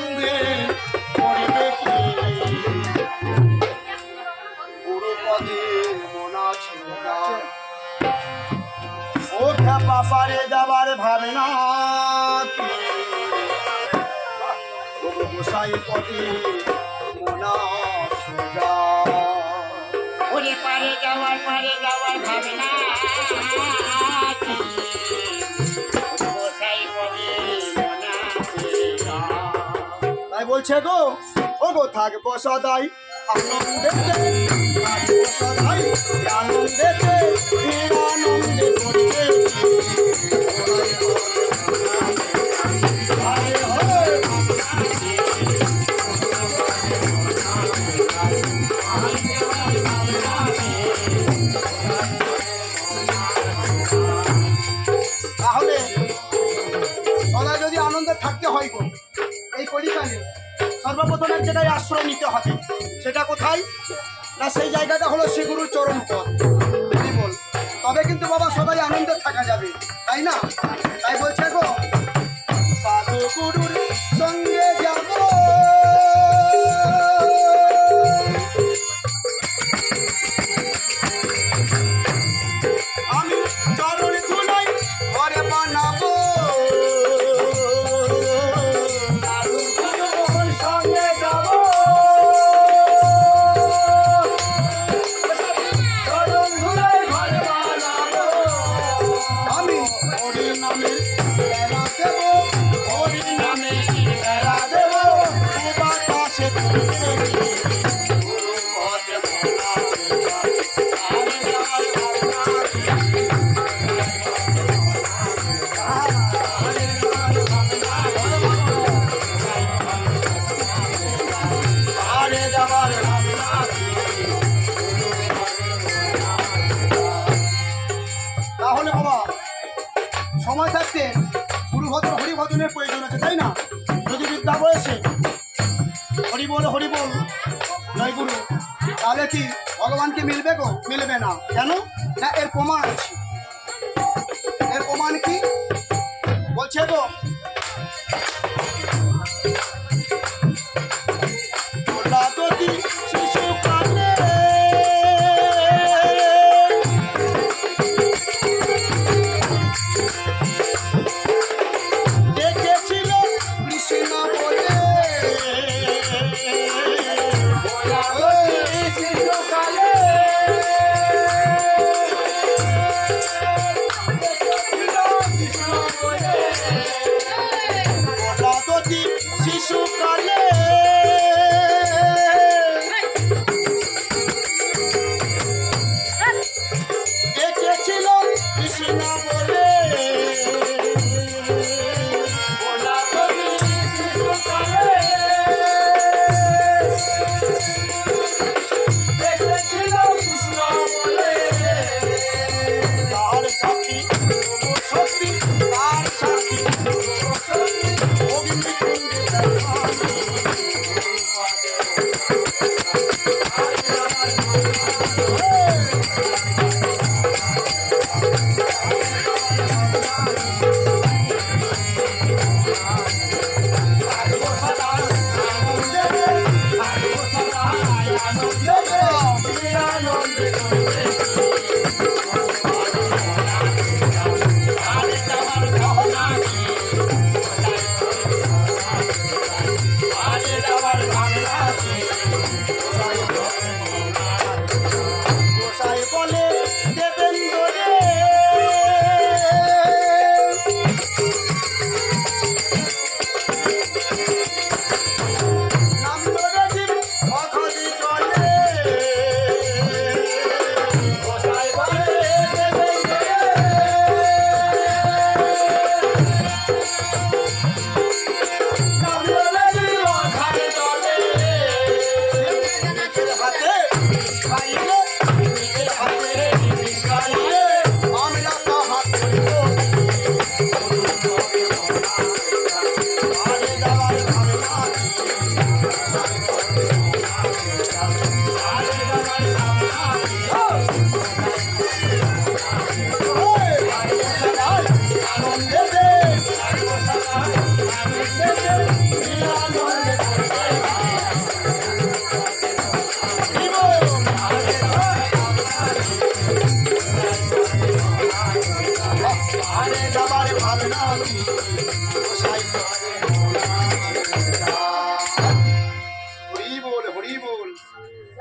আনন্দে করবে কি গুরুপদের মনা ছিল না ও খ্যাপা পারে যাবার ভাবে না কি তবু গোসাই পদে মনা সোজা ওরে পারে যাওয়ার ভাবে না তাই বলছে গো ও গো থাকবো সদাই আনন্দেতে থাকবো সদাই আনন্দেতে আনন্দে করবে তাহলে সদাই যদি আনন্দে থাকতে হয় গো এই কলিকালে সর্বপ্রথম এক জায়গায় আশ্রয় নিতে হবে সেটা কোথায় না সেই জায়গাটা হলো শ্রীগুরুর চরণ পথ বল তবে কিন্তু বাবা সবাই আনন্দে থাকা যাবে তাই না তাই বলছে গো সাধু গুরুর সঙ্গে যাব আমি চরণ ধুলাই ঘরে বানাবো তাহলে বাবা সময় থাকতে গুরুভজন হরিভজনের প্রয়োজন আছে তাই না যদি বিদ্যা বয়সে হরিবল জয় গুরু তাহলে কি ভগবানকে মিলবে গো মিলবে না কেন না এর প্রমাণ আছে এর প্রমাণ কি বলছে গো আরে যাবার ভাবনা কি গোসাই করে